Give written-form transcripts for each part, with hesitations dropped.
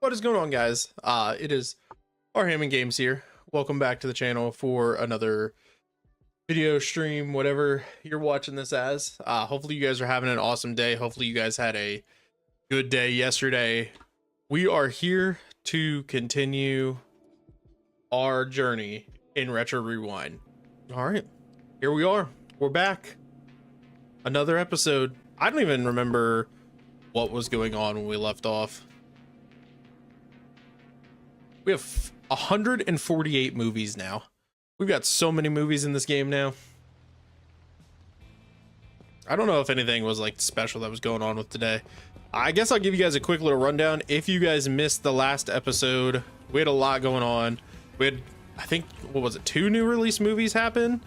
What is going on, guys? It is our Hammond Games here. Welcome back to the channel for another video stream, whatever you're watching this as. Hopefully you guys are having an awesome day. Hopefully you guys had a good day yesterday. We are here to continue our journey in Retro Rewind. All right, here we are. We're back. Another episode. I don't even remember what was going on when we left off. We have 148 movies now. We've got so many movies in this game now. I don't know if anything was like special that was going on with today. I guess I'll give you guys a quick little rundown. If you guys missed the last episode, we had a lot going on. We had, I think, what was it, 2 new release movies happen.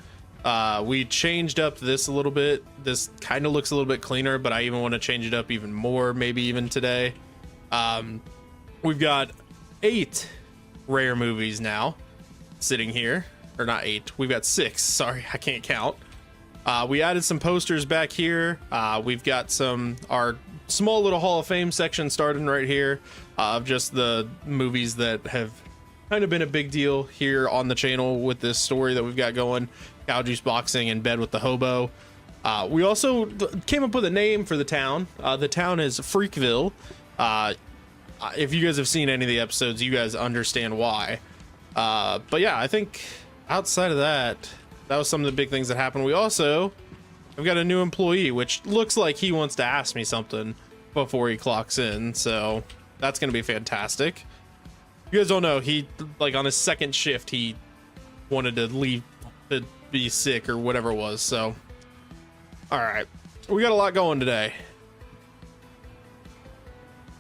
We changed up this a little bit. This kind of looks a little bit cleaner, but I even want to change it up even more, maybe even today. We've got 8 rare movies now sitting here, or not 8, we've got 6. Sorry, I can't count. We added some posters back here. We've got our small little Hall of Fame section starting right here of just the movies that have kind of been a big deal here on the channel with this story that we've got going. Cow Juice Boxing and Bed with the Hobo. We also came up with a name for the town. The town is Freakville. If you guys have seen any of the episodes, you guys understand why. But yeah, I think outside of that, that was some of the big things that happened. We also have got a new employee, which looks like he wants to ask me something before he clocks in. So that's going to be fantastic. You guys don't know, he, like, on his second shift, he wanted to leave to be sick or whatever it was. So, all right, we got a lot going today.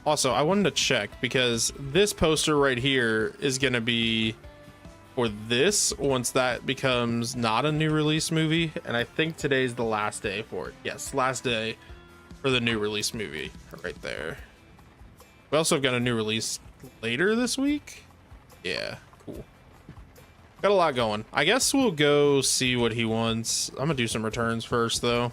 Also, I wanted to check because this poster right here is going to be for this once that becomes not a new release movie. And I think today's the last day for it. Yes, last day for the new release movie right there. We also have got a new release later this week. Yeah, cool. Got a lot going. I guess we'll go see what he wants. I'm gonna do some returns first, though.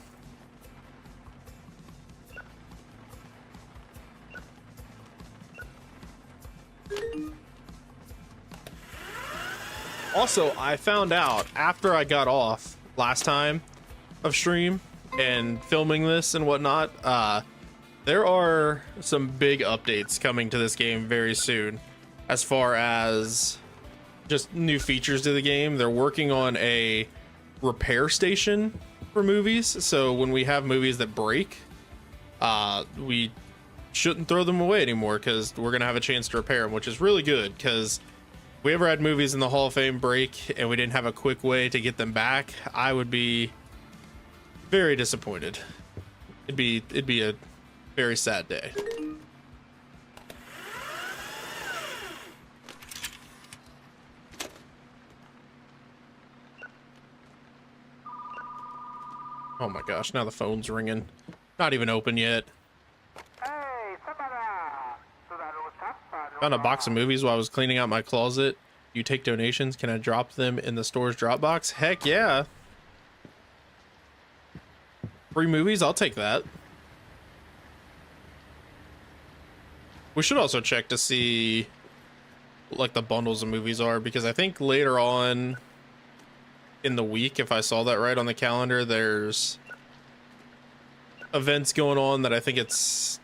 Also, I found out after I got off last time of stream and filming this and whatnot, there are some big updates coming to this game very soon as far as just new features to the game. They're working on a repair station for movies, so when we have movies that break, we shouldn't throw them away anymore because we're gonna have a chance to repair them, which is really good. Because if we ever had movies in the Hall of Fame break and we didn't have a quick way to get them back, I would be very disappointed. It'd be a very sad day. Oh my gosh, now the phone's ringing. Not even open yet. Found a box of movies while I was cleaning out my closet. You take donations. Can I drop them in the store's drop box? Heck yeah. Free movies? I'll take that. We should also check to see like the bundles of movies are, because I think later on in the week, if I saw that right on the calendar, there's events going on that I think it's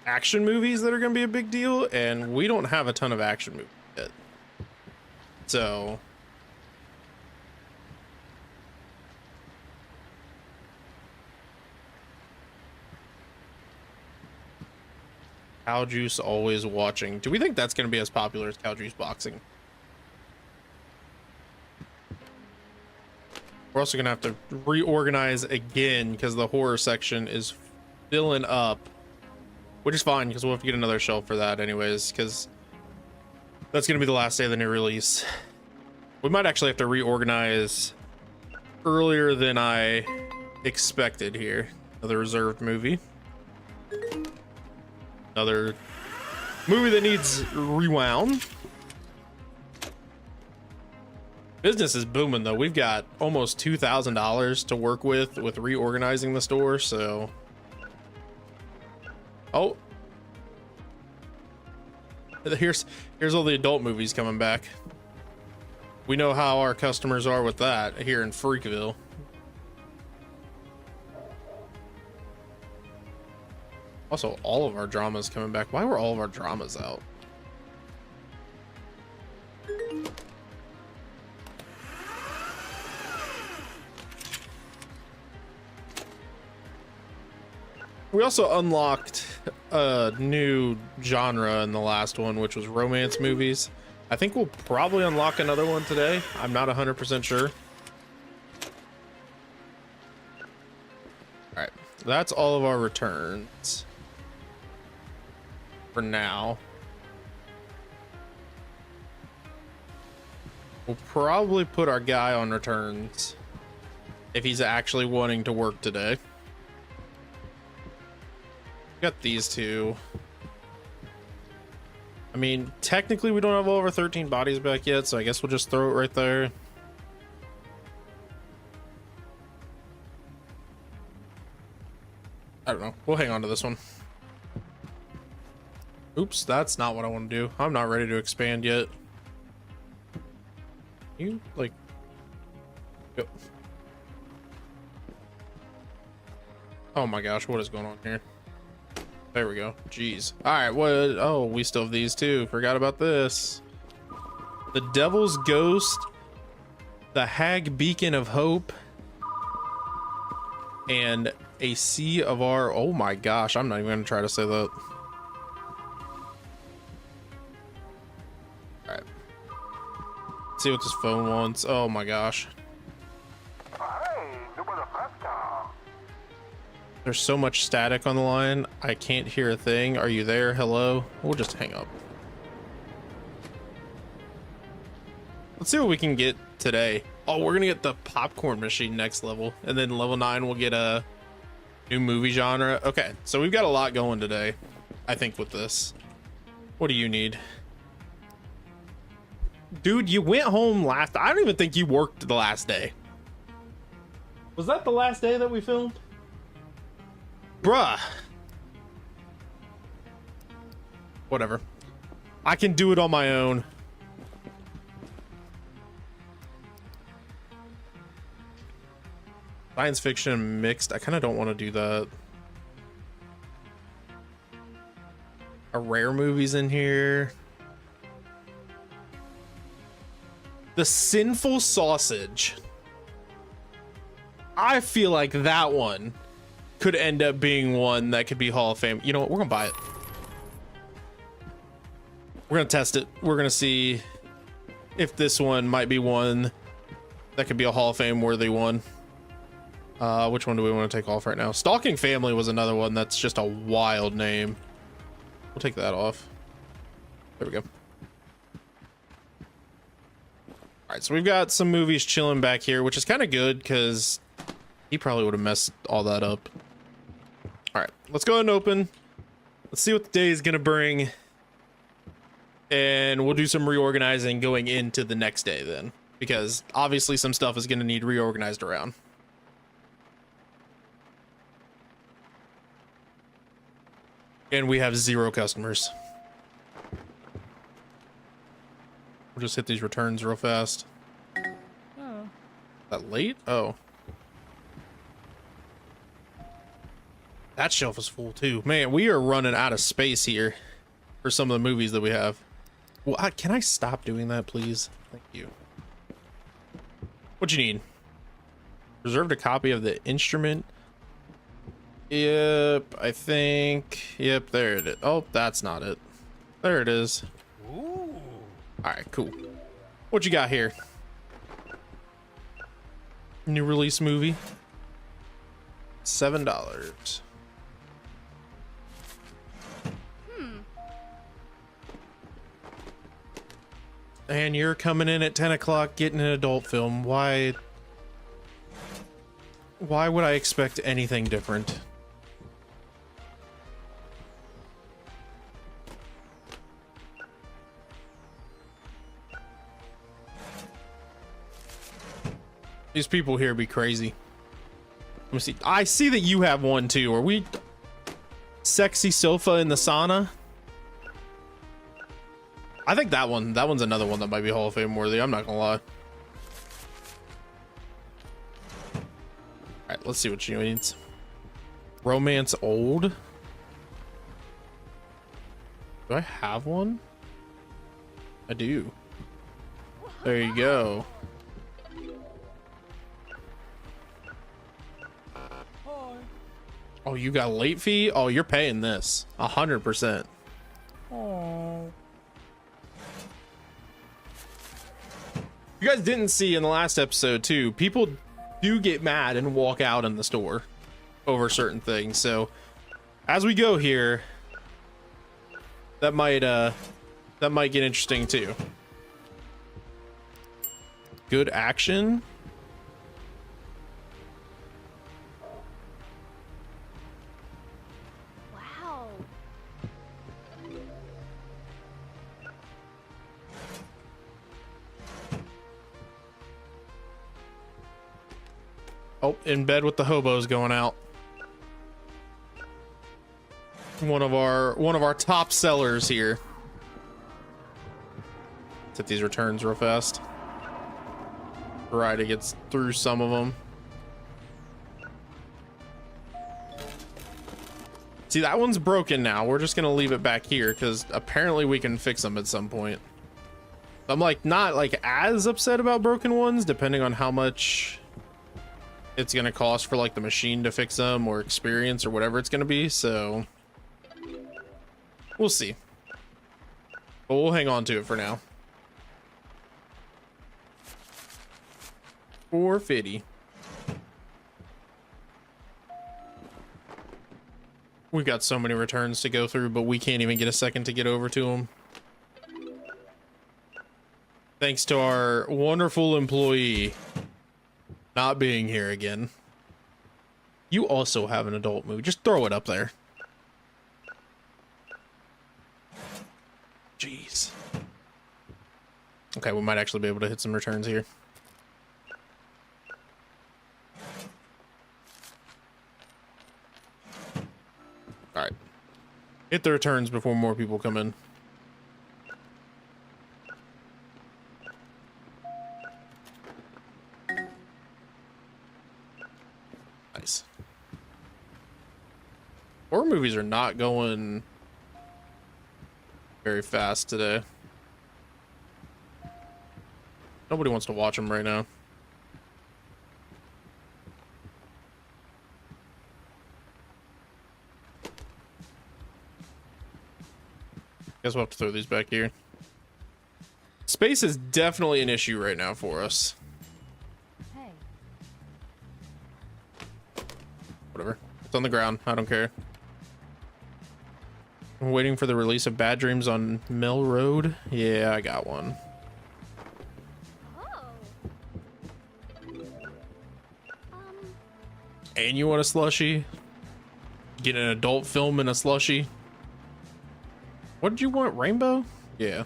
action movies that are going to be a big deal, and we don't have a ton of action movies yet. So Cow Juice always watching. Do we think that's going to be as popular as Cow Juice Boxing? We're also going to have to reorganize again because the horror section is filling up, which is fine because we'll have to get another shelf for that anyways, because that's going to be the last day of the new release. We might actually have to reorganize earlier than I expected here. Another reserved movie. Another movie that needs rewound. Business is booming though. We've got almost $2,000 to work with reorganizing the store, so. Oh, Here's all the adult movies coming back. We know how our customers are with that here in Freakville. Also, all of our dramas coming back. Why were all of our dramas out? We also unlocked a new genre in the last one, which was romance movies. I think we'll probably unlock another one today. I'm not 100% sure. All right, that's all of our returns for now. We'll probably put our guy on returns if he's actually wanting to work today. Got these two. I mean, technically we don't have all of our 13 bodies back yet, so I guess we'll just throw it right there. I don't know. We'll hang on to this one. Oops, that's not what I want to do. I'm not ready to expand yet. You, like... Go. Oh my gosh, what is going on here? There we go. Jeez. All right. What? Oh, we still have these too. Forgot about this. The Devil's Ghost, the Hag Beacon of Hope, and a Sea of our. Oh my gosh. I'm not even going to try to say that. All right. Let's see what this phone wants. Oh my gosh. There's so much static on the line. I can't hear a thing. Are you there? Hello? We'll just hang up. Let's see what we can get today. Oh, we're gonna get the popcorn machine next level, and then level 9 we'll get a new movie genre. Okay, so we've got a lot going today, I think, with this. What do you need? Dude, you went home last. I don't even think you worked the last day. Was that the last day that we filmed? Bruh. Whatever. I can do it on my own. Science fiction mixed. I kind of don't want to do that. A rare movies in here. The Sinful Sausage. I feel like that one could end up being one that could be Hall of Fame. You know what? We're gonna buy it. We're gonna test it. We're gonna see if this one might be one that could be a Hall of Fame worthy one. Which one do we want to take off right now? Stalking Family was another one that's just a wild name. We'll take that off. There we go. All right, so we've got some movies chilling back here, which is kind of good because he probably would have messed all that up. All right, let's go ahead and open. Let's see what the day is going to bring. And we'll do some reorganizing going into the next day then, because obviously some stuff is going to need reorganized around. And we have 0 customers. We'll just hit these returns real fast. Oh. That late? Oh. That shelf is full too. Man, we are running out of space here for some of the movies that we have. Well, can I stop doing that, please? Thank you. What you need? Reserved a copy of The Instrument. Yep, I think. Yep, there it is. Oh, that's not it. There it is. Ooh. All right, cool. What you got here? New release movie. $7. And you're coming in at 10 o'clock getting an adult film. Why would I expect anything different? These people here be crazy. Let me see. I see that you have one too. Are we sexy sofa in the sauna? I think that one's another one that might be Hall of Fame worthy. I'm not gonna lie. All right, let's see what she needs. Romance old. Do I have one? I do. There you go. Oh, you got a late fee? Oh, you're paying this 100%. Oh. You guys didn't see in the last episode too, people do get mad and walk out in the store over certain things. So as we go here, that might get interesting too. Good action. Wow. Oh, in bed with the hobos going out. One of our top sellers here. Let's hit these returns real fast. Variety gets through some of them. See, that one's broken now. We're just gonna leave it back here because apparently we can fix them at some point. I'm like not like as upset about broken ones, depending on how much it's gonna cost for like the machine to fix them or experience or whatever it's gonna be. So we'll see, but we'll hang on to it for now. 450. We've got so many returns to go through, but we can't even get a second to get over to them. Thanks to our wonderful employee not being here again. You also have an adult movie. Just throw it up there. Jeez. Okay, we might actually be able to hit some returns here. All right, hit the returns before more people come in. Nice. Horror movies are not going very fast today. Nobody wants to watch them right now. Guess we'll have to throw these back here. Space is definitely an issue right now for us. Hey. Whatever. It's on the ground. I don't care. I'm waiting for the release of Bad Dreams on Mill Road. Yeah, I got one. Oh. And you want a slushie? Get an adult film in a slushie? What did you want? Rainbow? Yeah.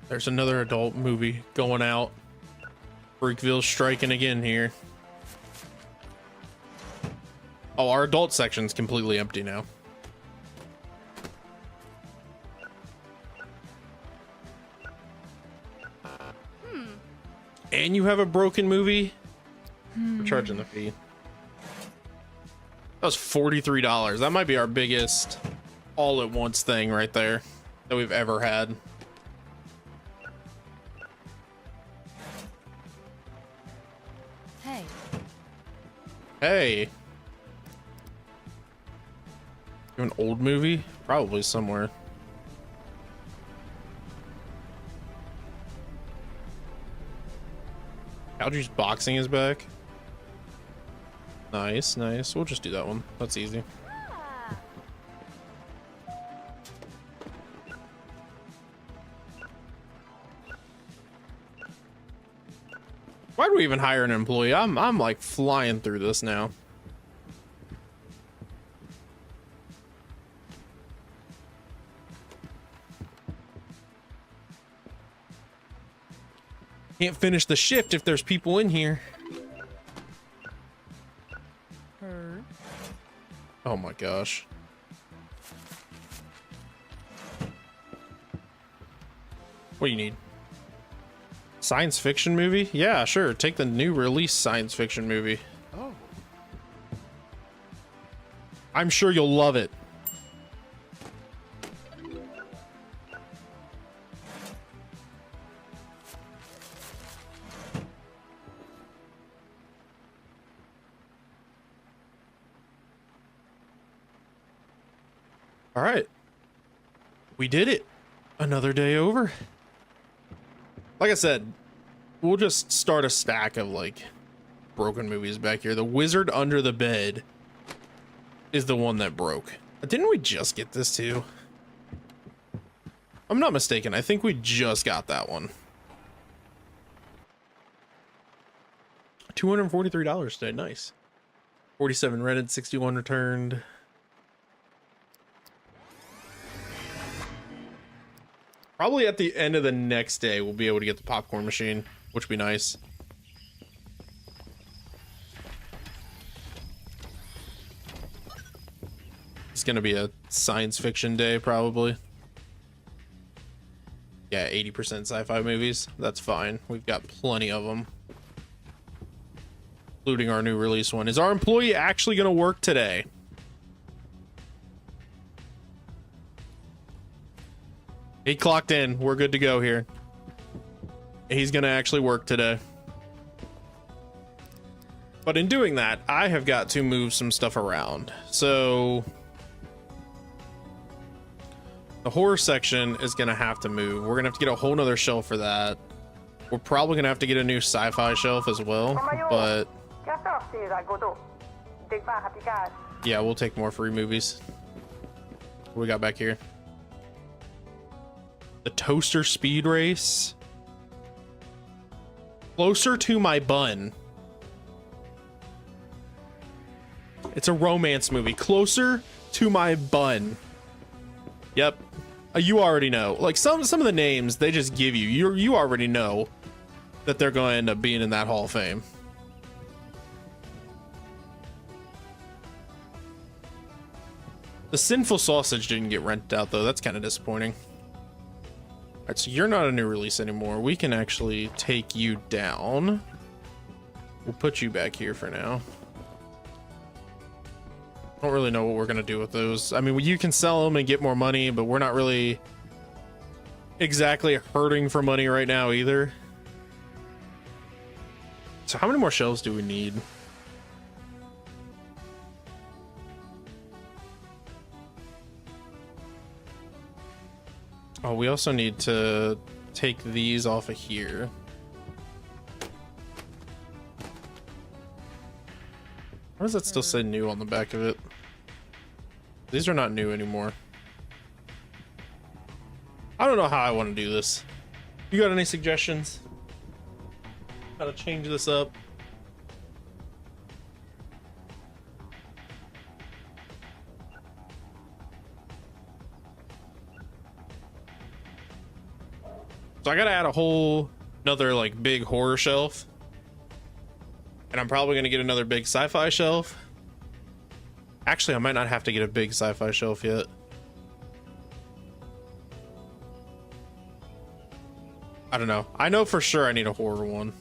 There's another adult movie going out. Freakville's striking again here. Oh, our adult section's completely empty now. And you have a broken movie? We're charging the fee. That was $43. That might be our biggest all at once thing right there that we've ever had. Hey. Hey. You have an old movie? Probably somewhere. Algie's boxing is back. Nice, nice. We'll just do that one. That's easy. Why do we even hire an employee? I'm like flying through this now. Can't finish the shift if there's people in here. Oh my gosh. What do you need? Science fiction movie? Yeah, sure. Take the new release science fiction movie. Oh. I'm sure you'll love it. All right. We did it. Another day over. Like I said, we'll just start a stack of like broken movies back here. The Wizard Under the Bed is the one that broke. Didn't we just get this too? I'm not mistaken. I think we just got that one. $243 today. Nice. 47 rented, 61 returned. Probably at the end of the next day, we'll be able to get the popcorn machine, which would be nice. It's going to be a science fiction day, probably. Yeah, 80% sci-fi movies. That's fine. We've got plenty of them. Including our new release one. Is our employee actually going to work today? He clocked in. We're good to go here. He's going to actually work today. But in doing that, I have got to move some stuff around. So the horror section is going to have to move. We're going to have to get a whole nother shelf for that. We're probably going to have to get a new sci-fi shelf as well. But yeah, we'll take more free movies. What we got back here? The Toaster Speed Race. Closer to My Bun. It's a romance movie. Closer to My Bun. Yep. You already know. Like some of the names they just give you. You already know that they're going to end up being in that Hall of Fame. The Sinful Sausage didn't get rented out though. That's kind of disappointing. All right, so you're not a new release anymore. We can actually take you down. We'll put you back here for now. I don't really know what we're going to do with those. I mean, you can sell them and get more money, but we're not really exactly hurting for money right now either. So how many more shelves do we need? Oh, we also need to take these off of here. Why does that still say new on the back of it? These are not new anymore. I don't know how I want to do this. You got any suggestions? How to change this up? So I gotta add a whole another like big horror shelf. And I'm probably gonna get another big sci-fi shelf. Actually, I might not have to get a big sci-fi shelf yet. I don't know. I know for sure I need a horror one.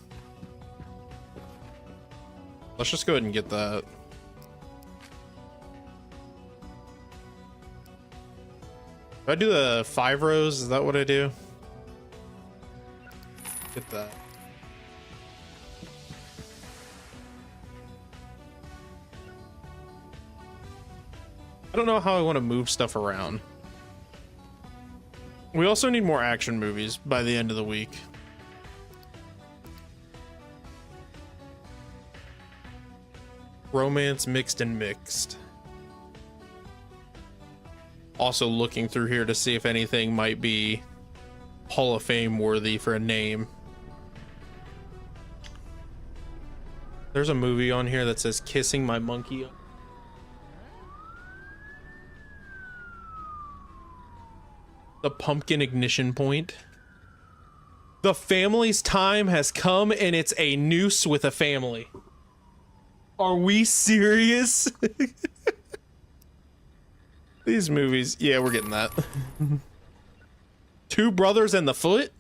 Let's just go ahead and get that. Do I do the 5 rows? Is that what I do? Get that. I don't know how I want to move stuff around. We also need more action movies by the end of the week. Romance mixed and mixed. Also looking through here to see if anything might be Hall of Fame worthy for a name. There's a movie on here that says Kissing My Monkey. The Pumpkin Ignition Point. The family's time has come and it's a noose with a family. Are we serious? These movies, yeah, we're getting that. Two brothers and the foot?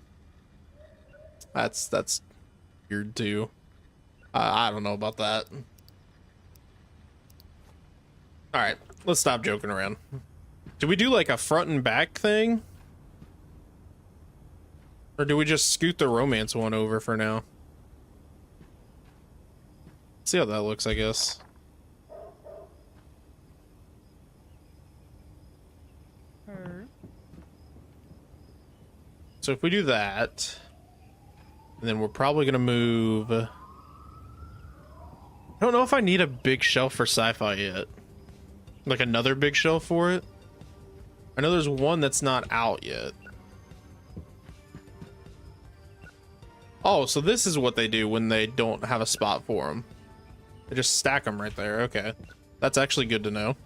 That's weird too. I don't know about that. All right, let's stop joking around. Do we do like a front and back thing? Or do we just scoot the romance one over for now? See how that looks, I guess. So if we do that, then we're probably gonna move. I don't know if I need a big shelf for sci-fi yet. Like another big shelf for it. I know there's one that's not out yet. Oh, so this is what they do when they don't have a spot for them. They just stack them right there. Okay. That's actually good to know.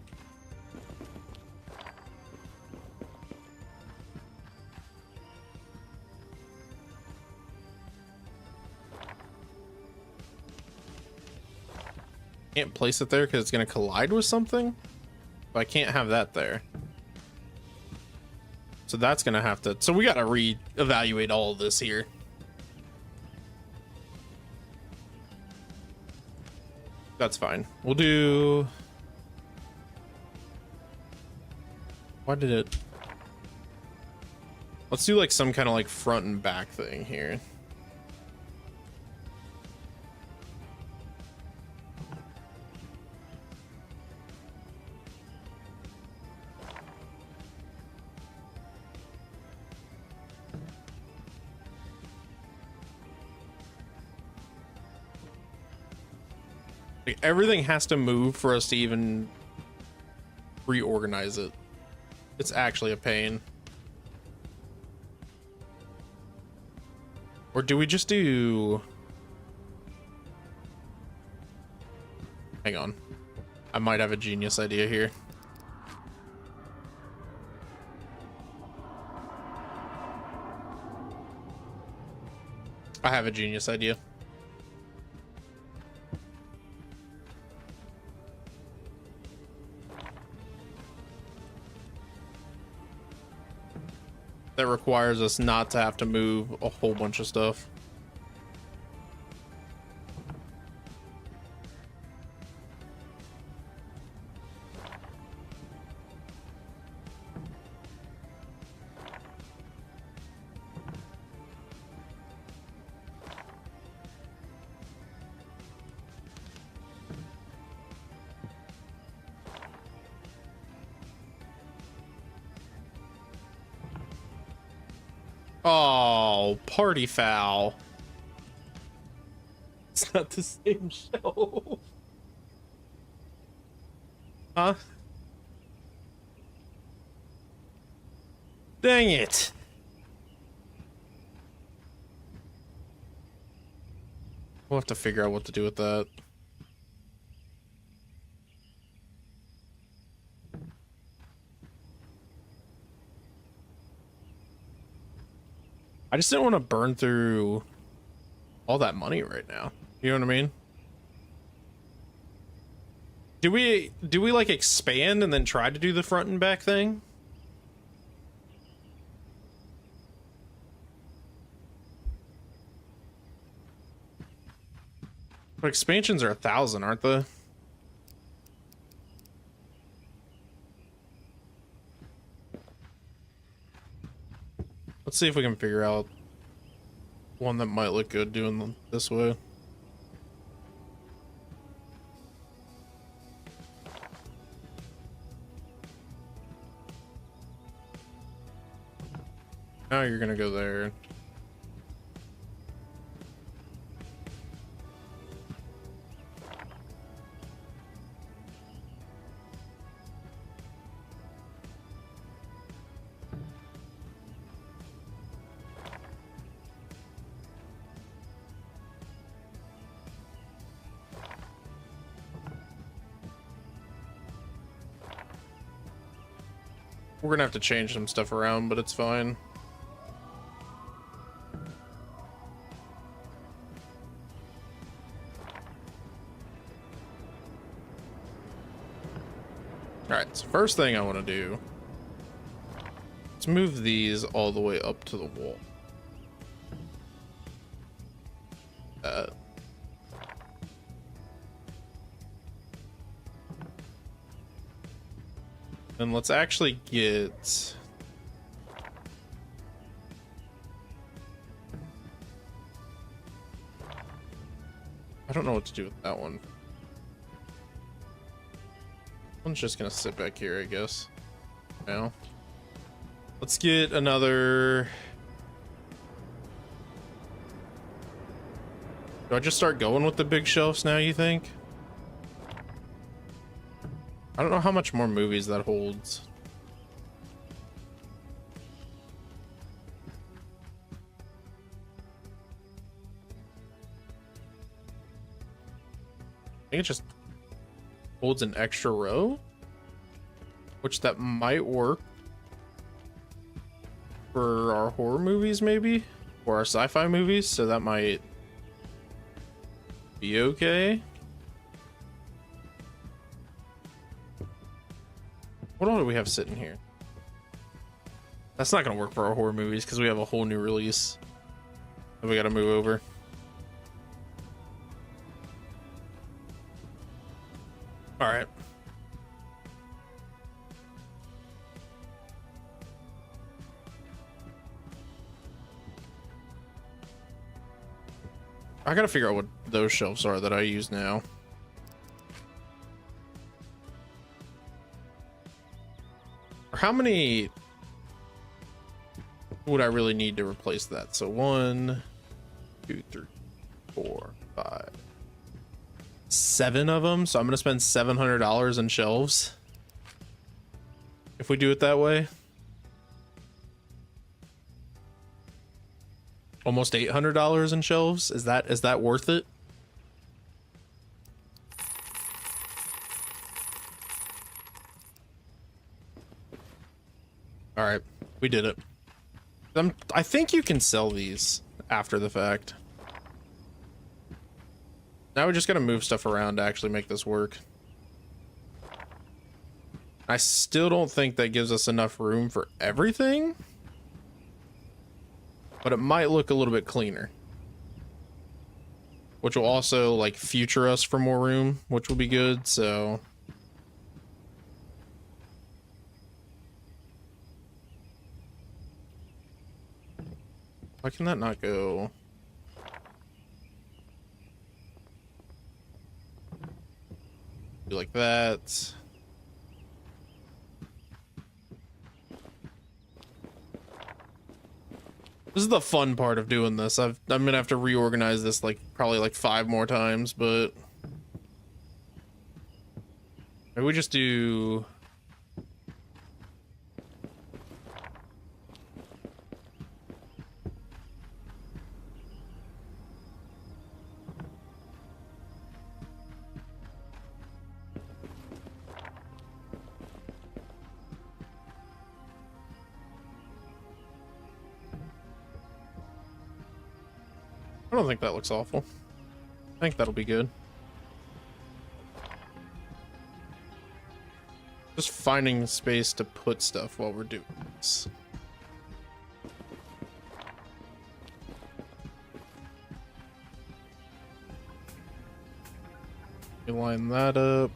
Can't place it there because it's going to collide with something. But I can't have that there. So that's going to have to... So we got to re-evaluate all of this here. That's fine. We'll do... Why did it... Let's do like some kind of like front and back thing here. Like, everything has to move for us to even reorganize it. It's actually a pain. Or do we just do... Hang on. I might have a genius idea here. I have a genius idea. That requires us not to have to move a whole bunch of stuff. Oh, party foul. It's not the same show. Huh? Dang it. We'll have to figure out what to do with that. I just didn't want to burn through all that money right now. You know what I mean? Do we like expand and then try to do the front and back thing? But expansions are 1,000, aren't they? Let's see if we can figure out one that might look good doing them this way. Now you're gonna go there. We're gonna have to change some stuff around, but it's fine. All right, so first thing I want to do, let's move these all the way up to the wall. And let's actually get... I don't know what to do with that one. One's just gonna sit back here, I guess. Now, let's get another... Do I just start going with the big shelves now, you think? I don't know how much more movies that holds. I think it just holds an extra row, which that might work for our horror movies, maybe, or our sci-fi movies, so that might be okay. What all do we have sitting here? That's not gonna work for our horror movies because we have a whole new release that we gotta move over. All right. I gotta figure out what those shelves are that I use now. How many would I really need to replace that? So 1, 2, 3, 4, 5, 7 of them. So I'm gonna spend $700 on shelves if we do it that way. Almost $800 in shelves. Is that worth it? All right, we did it. I think you can sell these after the fact. Now we just gotta move stuff around to actually make this work. I still don't think that gives us enough room for everything, but it might look a little bit cleaner, which will also like future us for more room, which will be good. So why can that not go? Do like that. This is the fun part of doing this. I'm gonna have to reorganize this like probably like 5 more times, but maybe we just do. I don't think that looks awful. I think that'll be good. Just finding space to put stuff while we're doing this. Line that up.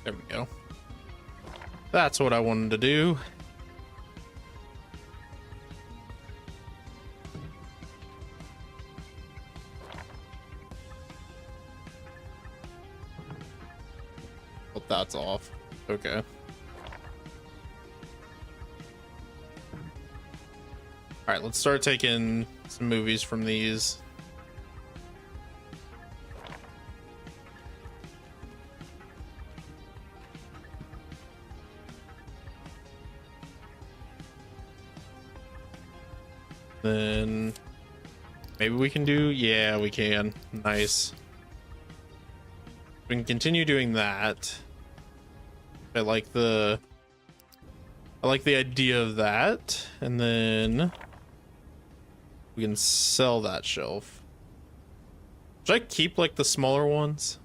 There we go. That's what I wanted to do. But that's off. Okay. All right, let's start taking some movies from these. Then maybe we can do, yeah, we can. Nice. We can continue doing that. I like the idea of that. And then we can sell that shelf. Should I keep like the smaller ones?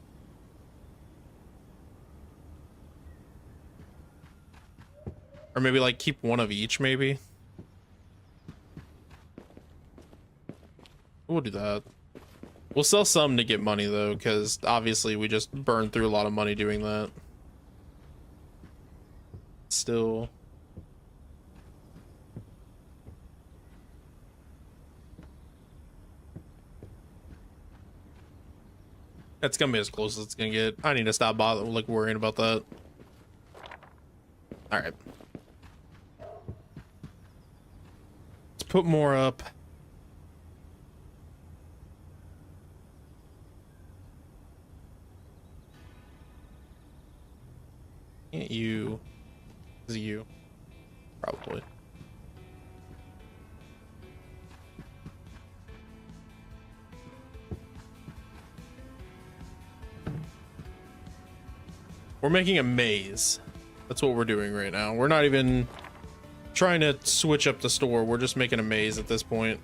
Or maybe like keep one of each, maybe? We'll do that. We'll sell some to get money though, because obviously we just burned through a lot of money doing that. Still. That's gonna be as close as it's gonna get. I need to stop bothering, like, worrying about that. All right. Let's put more up. Can't you? Is it you? Probably. We're making a maze. That's what we're doing right now. We're not even trying to switch up the store. We're just making a maze at this point.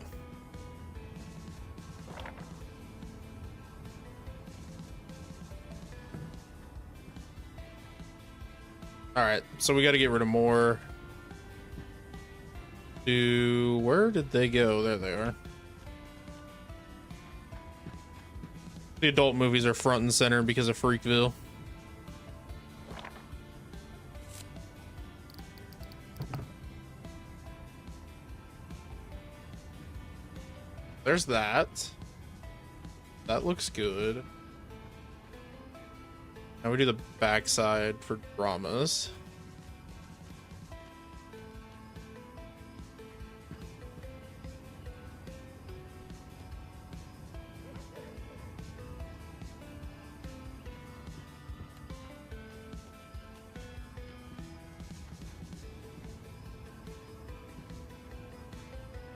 All right, so we got to get rid of more. Where did they go? There they are. The adult movies are front and center because of Freakville. There's that. That looks good. Now we do the backside for dramas.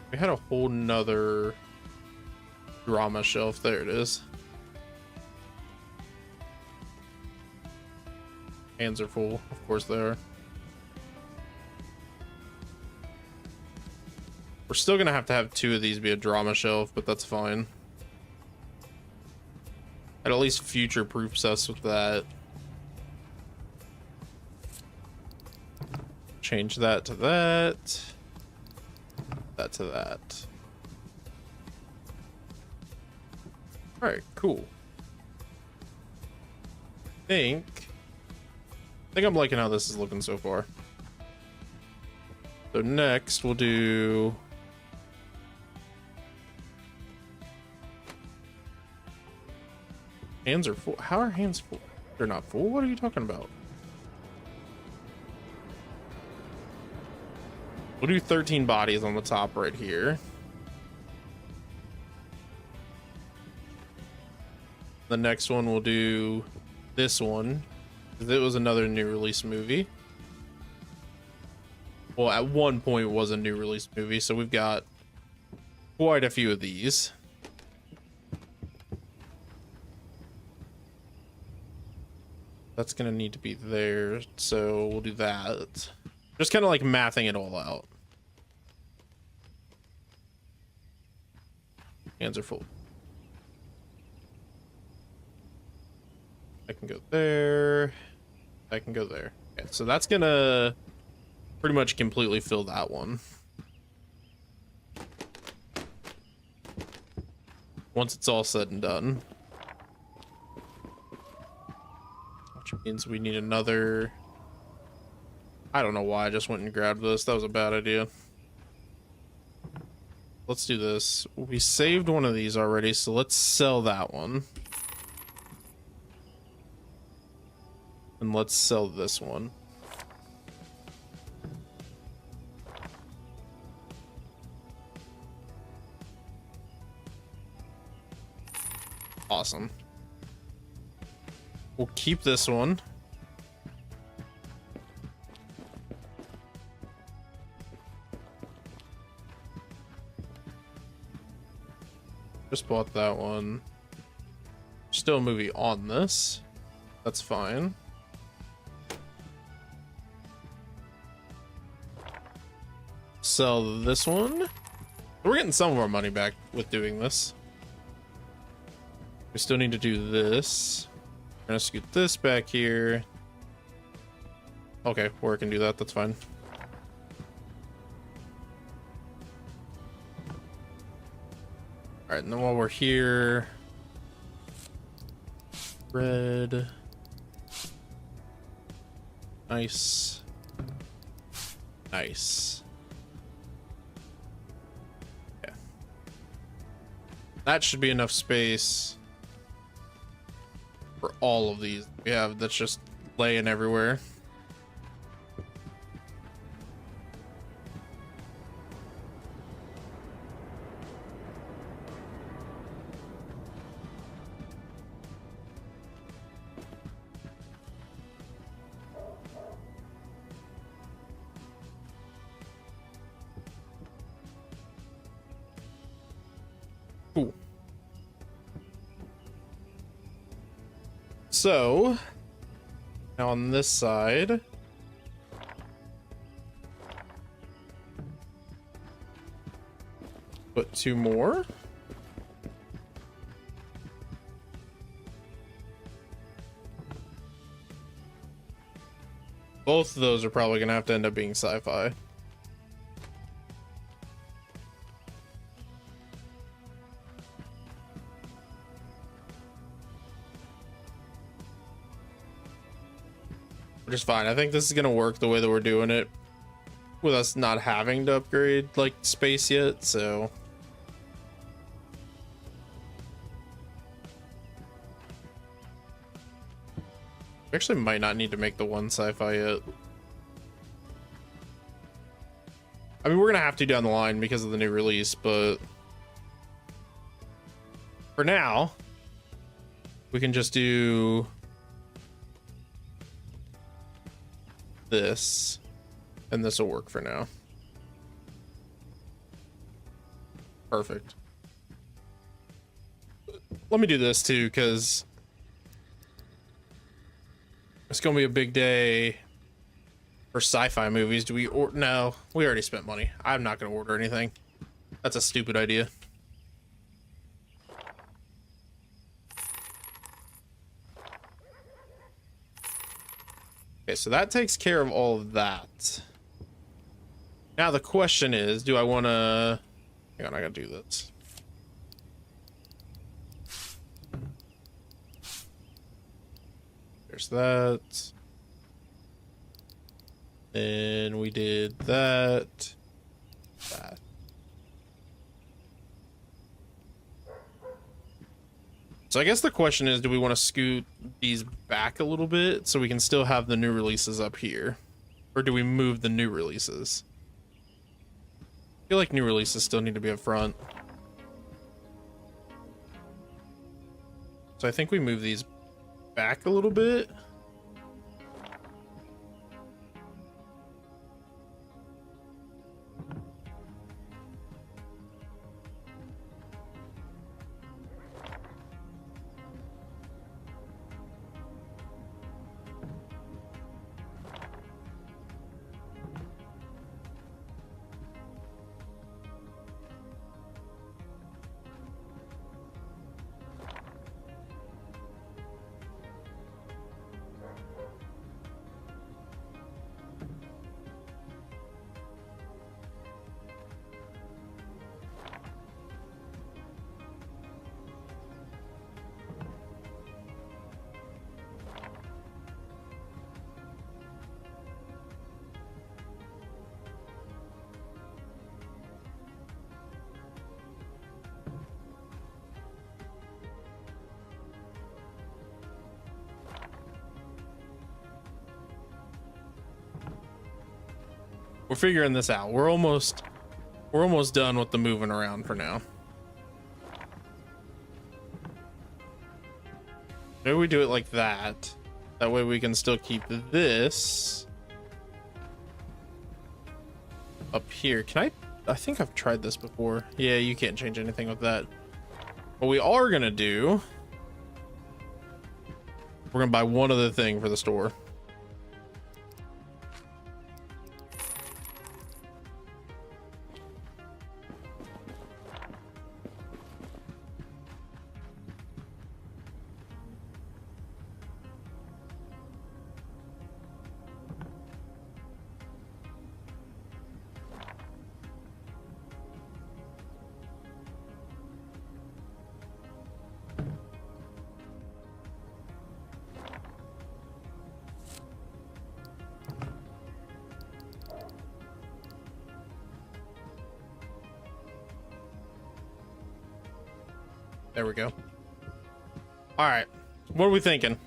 We had a whole nother drama shelf. There it is. Hands are full. Of course they are. We're still gonna have to have two of these be a drama shelf, but that's fine. It at least future-proofs us with that. Change that to that. That to that. All right, cool. I think I'm liking how this is looking so far. So next we'll do hands are full. How are hands full? They're not full. What are you talking about? We'll do 13 bodies on the top right here. The next one we'll do this one. It was another new release movie. Well, at one point it was a new release movie, so we've got quite a few of these. That's gonna need to be there, so we'll do that. Just kind of like mathing it all out. Hands are full. I can go there. I can go there. Okay, so that's gonna pretty much completely fill that one. Once it's all said and done. Which means we need another I don't know why I just went and grabbed this. That was a bad idea. Let's do this. We saved one of these already, so let's sell that one. And let's sell this one. Awesome. We'll keep this one. Just bought that one. Still a movie on this. That's fine. Sell this one. We're getting some of our money back with doing this. We still need to do this. We're gonna scoot this back here. Okay, or I can do that. That's fine. All right, and then while we're here, red, nice, nice. Yeah, that should be enough space for all of these we have that's just laying everywhere. Cool. So now on this side, put two more. Both of those are probably gonna have to end up being sci-fi. Which is fine. I think this is gonna work the way that we're doing it, with us not having to upgrade like space yet, so we actually might not need to make the one sci-fi yet. I mean, we're gonna have to down the line because of the new release, but for now we can just do this, and this will work for now. Perfect. Let me do this too, because it's gonna be a big day for sci-fi movies. Do we or no, we already spent money. I'm not gonna order anything. That's a stupid idea. Okay, so that takes care of all of that. Now the question is, do I want to... Hang on, I gotta do this. There's that. Then we did that. That. So I guess the question is, do we want to scoot these back a little bit so we can still have the new releases up here? Or do we move the new releases? I feel like new releases still need to be up front. So I think we move these back a little bit. We're figuring this out. We're almost done with the moving around for now. Maybe we do it like that. That way we can still keep this up here. Can I think I've tried this before. Yeah, you can't change anything with that. What we are gonna do, we're gonna buy one other thing for the store. There we go. All right, what are we thinking?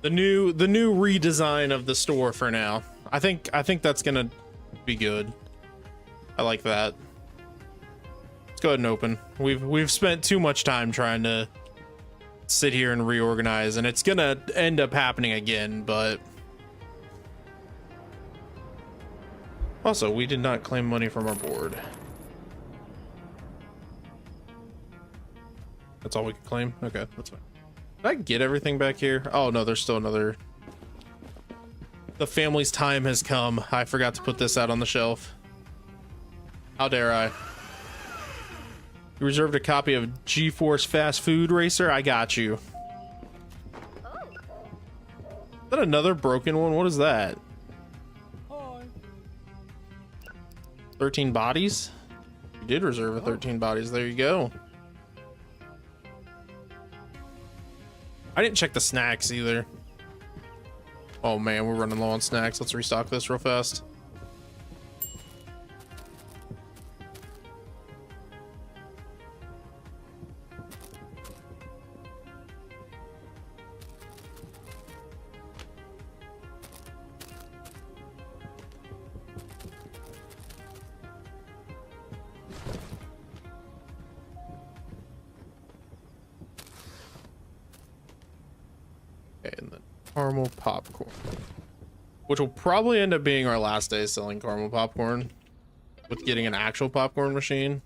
The new redesign of the store for now. I think that's gonna be good. I like that. Let's go ahead and open. We've spent too much time trying to sit here and reorganize, and it's gonna end up happening again, but also, we did not claim money from our board. That's all we could claim? Okay, that's fine. Did I get everything back here? Oh, no, there's still another. The family's time has come. I forgot to put this out on the shelf. How dare I? You reserved a copy of G-Force Fast Food Racer? I got you. Is that another broken one? What is that? 13 bodies? You did reserve a 13 bodies. There you go. I didn't check the snacks either. Oh man, we're running low on snacks. Let's restock this real fast. And then caramel popcorn, which will probably end up being our last day selling caramel popcorn, with getting an actual popcorn machine.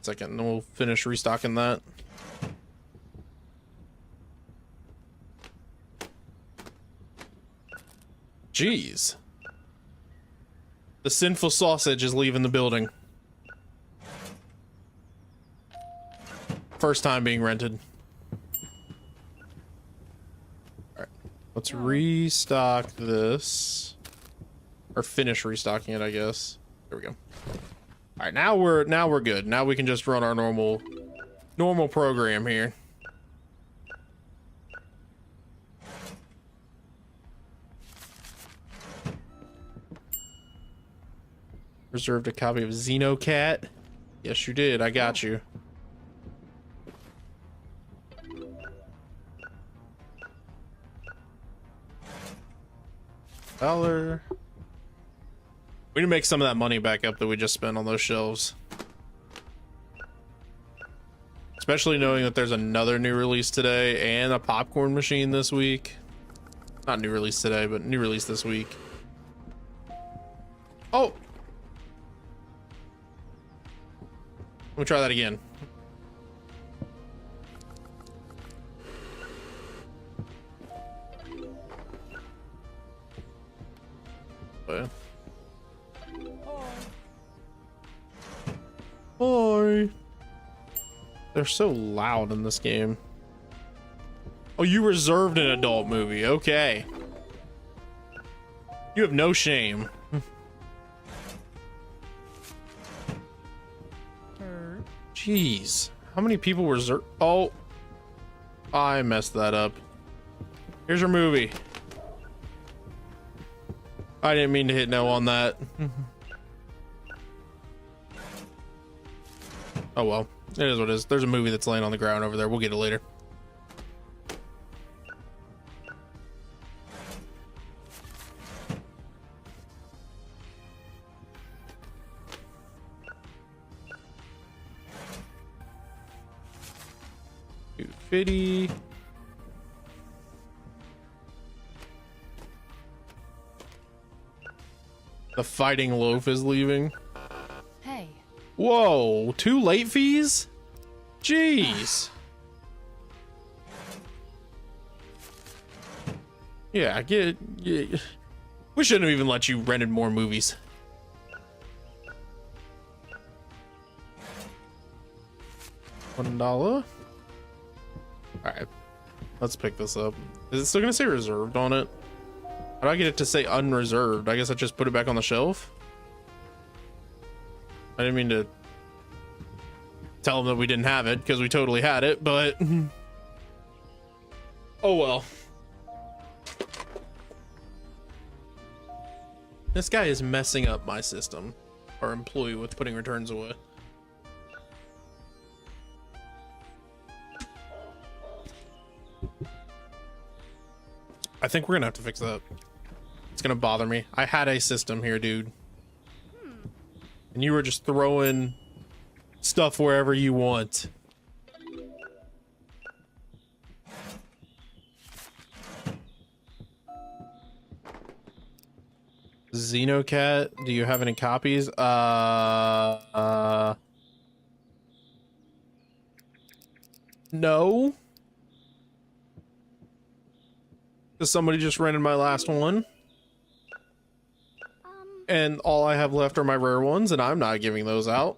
Second, and then we'll finish restocking that. Jeez, the sinful sausage is leaving the building. First time being rented. Let's restock this, or finish restocking it, I guess. There we go. All right, now we're good. Now we can just run our normal program here. Reserved a copy of Xenocat. Yes, you did. I got you. $1. We need to make some of that money back up that we just spent on those shelves. Especially knowing that there's another new release today and a popcorn machine this week. Not new release today, but new release this week. Oh! Let me try that again. Hi. They're so loud in this game. Oh, you reserved an adult movie. Okay. You have no shame. Jeez. How many people reserved? Oh. I messed that up. Here's your movie. I didn't mean to hit no on that. Oh well, it is what it is. There's a movie that's laying on the ground over there. We'll get it later. $250. The fighting loaf is leaving. Hey. Whoa, 2 late fees? Jeez. Yeah, I get it. Yeah. We shouldn't have even let you rented more movies. $1. All right, let's pick this up. Is it still gonna say reserved on it? How do I get it to say unreserved? I guess I just put it back on the shelf. I didn't mean to tell them that we didn't have it because we totally had it, but oh well. This guy is messing up my system, our employee, with putting returns away. I think we're gonna have to fix that. It's gonna bother me. I had a system here, dude. And you were just throwing stuff wherever you want. Xenocat, do you have any copies? No. Because somebody just rented my last one. And all I have left are my rare ones, and I'm not giving those out.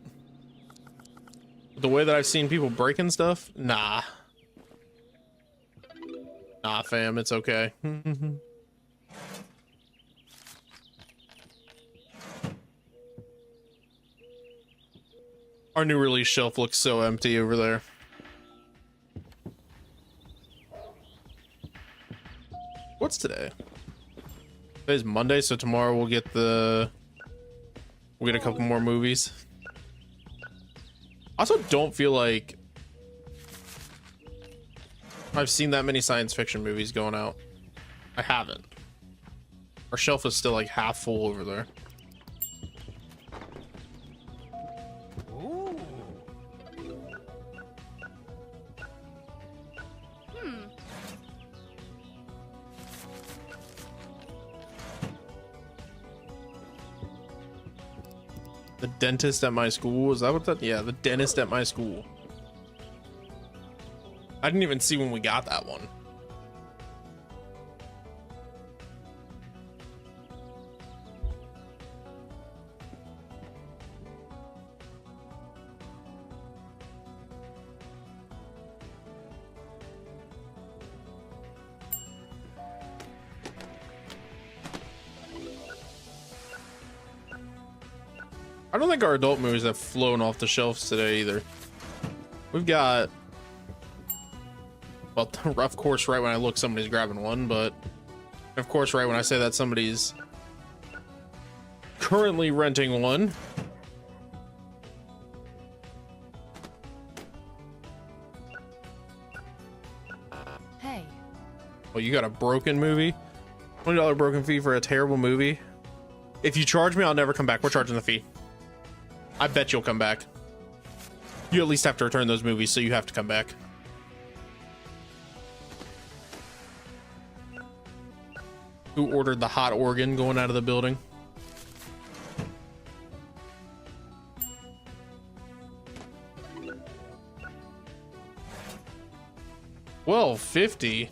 The way that I've seen people breaking stuff, nah. Nah, fam, it's okay. Our new release shelf looks so empty over there. What's today? Today's Monday, so tomorrow we'll get a couple more movies. I also don't feel like I've seen that many science fiction movies going out. I haven't. Our shelf is still like half full over there. Ooh. The dentist at my school, is that what that? Yeah, the dentist at my school. I didn't even see when we got that one. I don't think our adult movies have flown off the shelves today either. We've got, well, of course, right when I look, somebody's grabbing one, but of course, right when I say that, somebody's currently renting one. Hey. Well, you got a broken movie? $20 broken fee for a terrible movie? If you charge me, I'll never come back. We're charging the fee. I bet you'll come back. You at least have to return those movies, so you have to come back. Who ordered the hot organ going out of the building? Well, 50.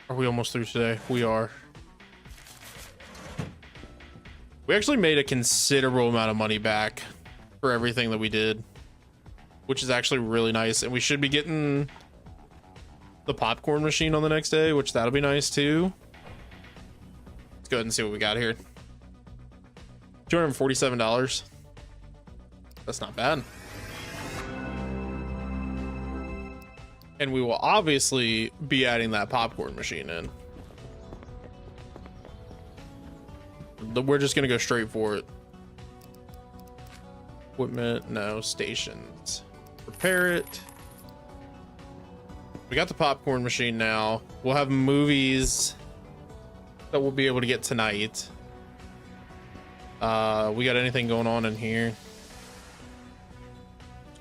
Are we almost through today? We are. We actually made a considerable amount of money back for everything that we did, which is actually really nice. And we should be getting the popcorn machine on the next day, which that'll be nice too. Let's go ahead and see what we got here. $247. That's not bad. And we will obviously be adding that popcorn machine in. We're just gonna go straight for it. Equipment, no. Stations. Repair it. We got the popcorn machine now. We'll have movies that we'll be able to get tonight. We got anything going on in here?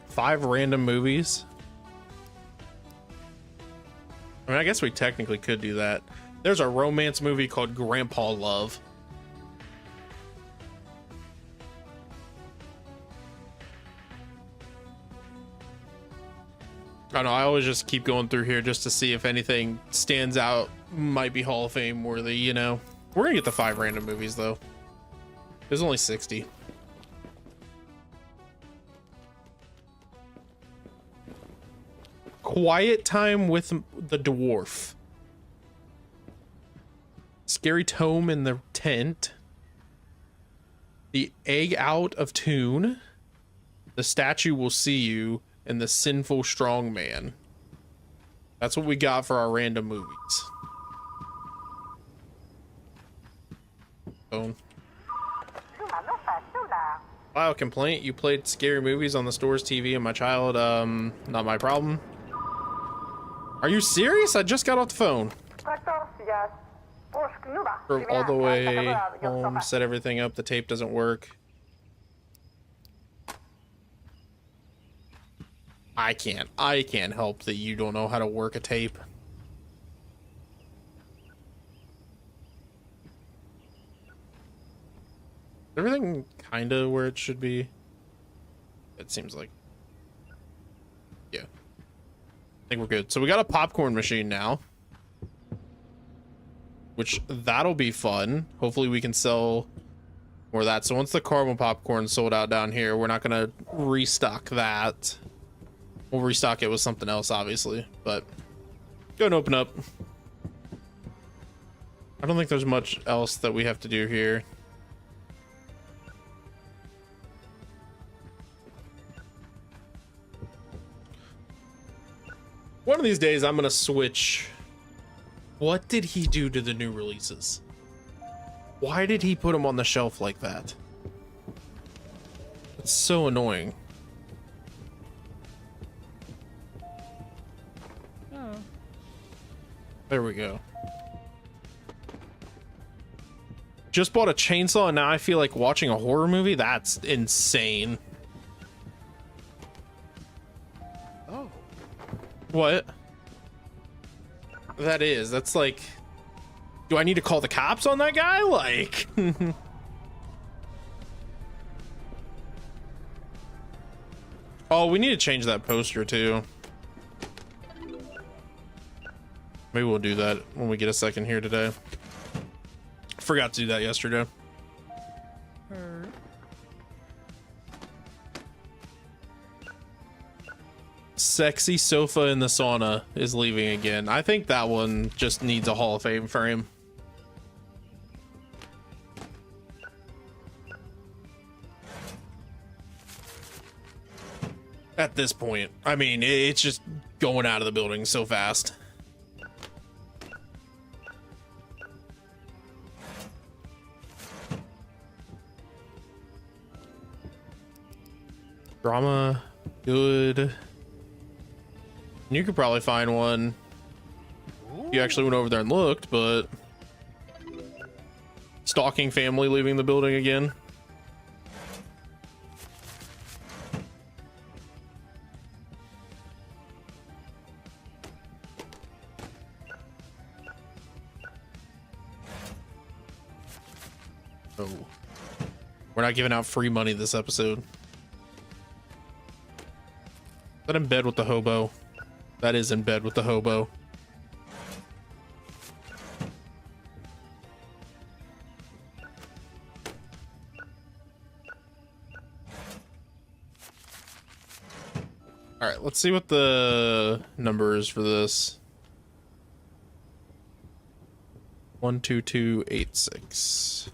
5 random movies. I mean, I guess we technically could do that. There's a romance movie called Grandpa Love. I don't know, I always just keep going through here just to see if anything stands out, might be Hall of Fame worthy, you know. We're gonna get the 5 random movies though. There's only 60. Quiet Time with the Dwarf. Scary Tome in the Tent. The Egg Out of Tune. The Statue Will See You. And The Sinful Strong Man. That's what we got for our random movies. Phone. Wow, complaint. You played scary movies on the store's TV and my child, not my problem. Are you serious? I just got off the phone. Drove all the way home, set everything up. The tape doesn't work. I can't help that you don't know how to work a tape. Everything kind of where it should be. It seems like. Yeah. I think we're good. So we got a popcorn machine now. Which, that'll be fun. Hopefully we can sell more of that. So once the caramel popcorn sold out down here, we're not going to restock that. We'll restock it with something else, obviously. But go and open up. I don't think there's much else that we have to do here. One of these days, I'm going to switch. What did he do to the new releases? Why did he put them on the shelf like that? It's so annoying. Oh. There we go. Just bought a chainsaw and now I feel like watching a horror movie? That's insane. Oh. What? That's like, do I need to call the cops on that guy? Like, oh, we need to change that poster too. Maybe we'll do that when we get a second here today. Forgot to do that yesterday. Sexy sofa in the sauna is leaving again. I think that one just needs a Hall of Fame frame. At this point, I mean, it's just going out of the building so fast. Drama, good. You could probably find one. You actually went over there and looked, but stalking family leaving the building again. Oh, we're not giving out free money this episode. Is that in bed with the hobo? That is in bed with the hobo. All right, let's see what the number is for this. 12286.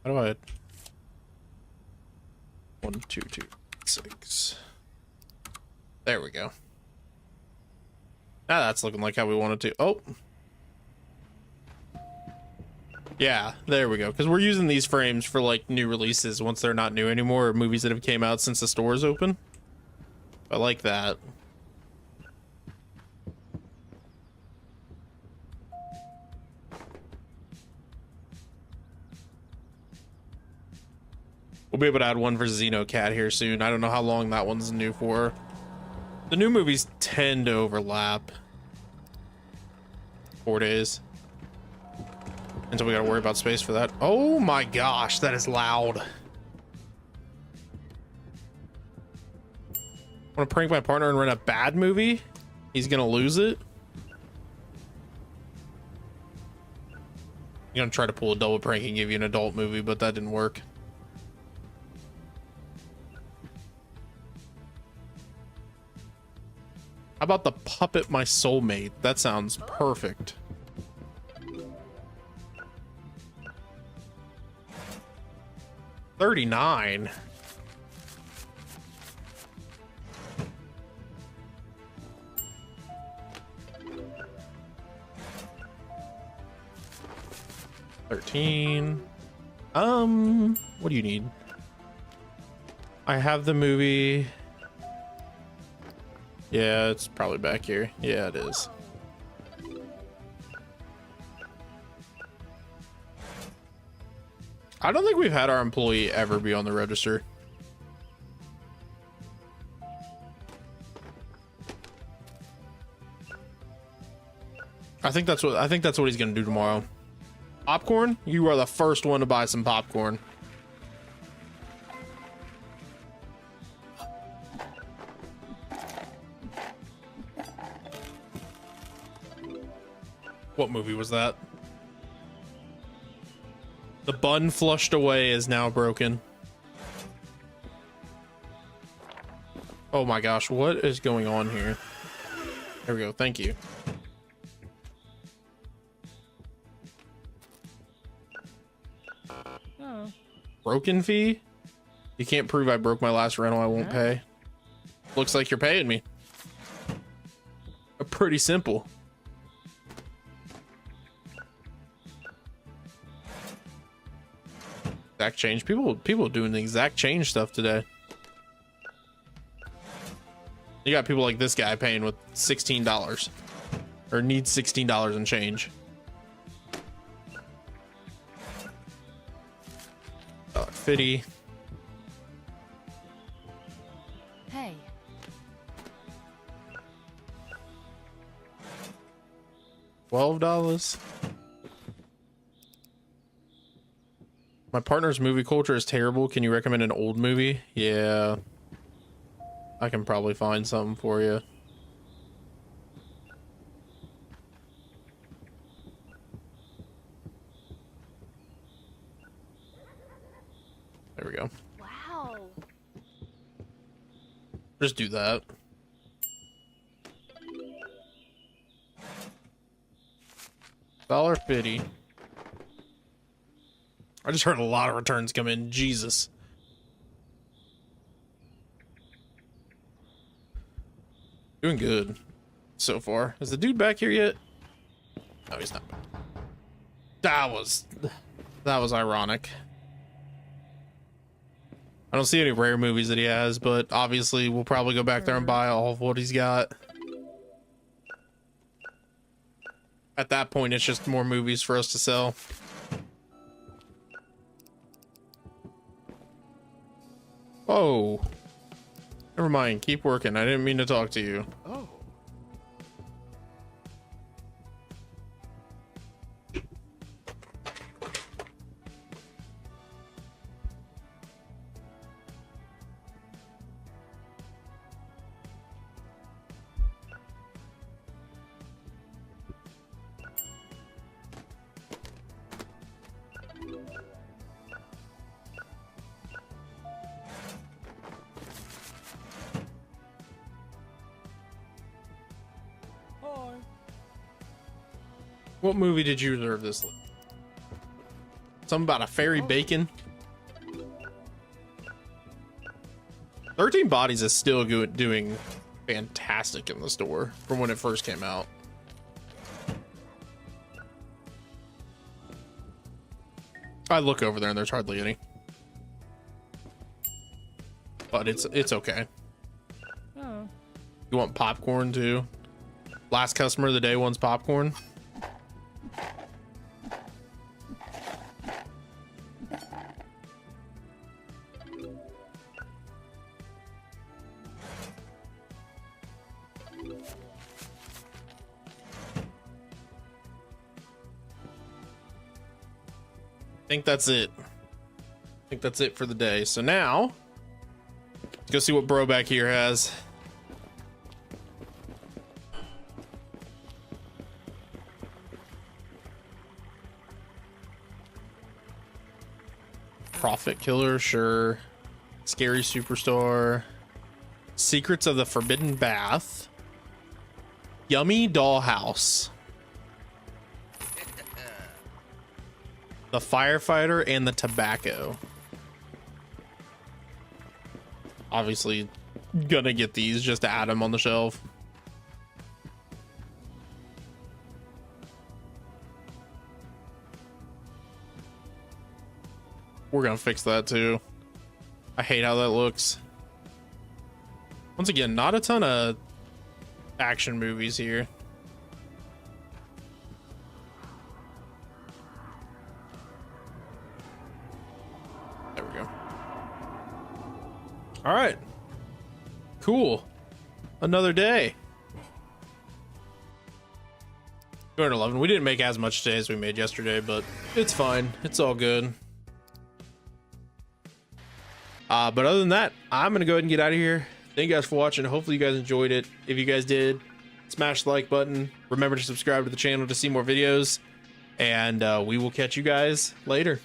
How do I? 12286. There we go. Now that's looking like how we want it to. Oh, Yeah, there we go. Because we're using these frames for like new releases once they're not new anymore, or movies that have came out since the store is open. I like that. We'll be able to add one for Xenocat here soon. I don't know how long that one's new for. The new movies tend to overlap. 4 days. Until we gotta worry about space for that. Oh my gosh, that is loud. Want to prank my partner and rent a bad movie? He's gonna lose it. You're gonna try to pull a double prank and give you an adult movie, but that didn't work. How about the puppet my soulmate? That sounds perfect. $39. $13. What do you need? I have the movie. Yeah, it's probably back here. Yeah, it is. I don't think we've had our employee ever be on the register. I think that's what he's gonna do tomorrow. Popcorn? You are the first one to buy some popcorn. What movie was that? The bun flushed away is now broken. Oh my gosh, what is going on here? There we go, thank you. Oh. Broken fee? You can't prove I broke my last rental, I won't pay. Looks like you're paying me. Pretty simple. Exact change. People doing the exact change stuff today. You got people like this guy paying with $16 or needs $16 and change. $50. Hey. $12. My partner's movie culture is terrible. Can you recommend an old movie? Yeah. I can probably find something for you. There we go. Wow. Just do that. $1.50. I just heard a lot of returns come in. Jesus. Doing good so far. Is the dude back here yet? No, he's not. That was ironic. I don't see any rare movies that he has, but obviously we'll probably go back there and buy all of what he's got. At that point, it's just more movies for us to sell. Oh, never mind. Keep working. I didn't mean to talk to you. Oh. What movie did you reserve this? Something about a fairy bacon? 13 Bodies is still doing fantastic in the store from when it first came out. I look over there and there's hardly any. But it's okay. Oh. You want popcorn too? Last customer of the day wants popcorn. I think that's it. I think that's it for the day. So now, let's go see what bro back here has. Profit Killer, sure. Scary Superstar. Secrets of the Forbidden Bath. Yummy Dollhouse. The Firefighter and the Tobacco. Obviously gonna get these just to add them on the shelf. We're gonna fix that too. I hate how that looks. Once again, not a ton of action movies here. There we go. All right. Cool. Another day. 211. We didn't make as much today as we made yesterday, but it's fine. It's all good. But other than that, I'm going to go ahead and get out of here. Thank you guys for watching. Hopefully you guys enjoyed it. If you guys did, smash the like button. Remember to subscribe to the channel to see more videos. And we will catch you guys later.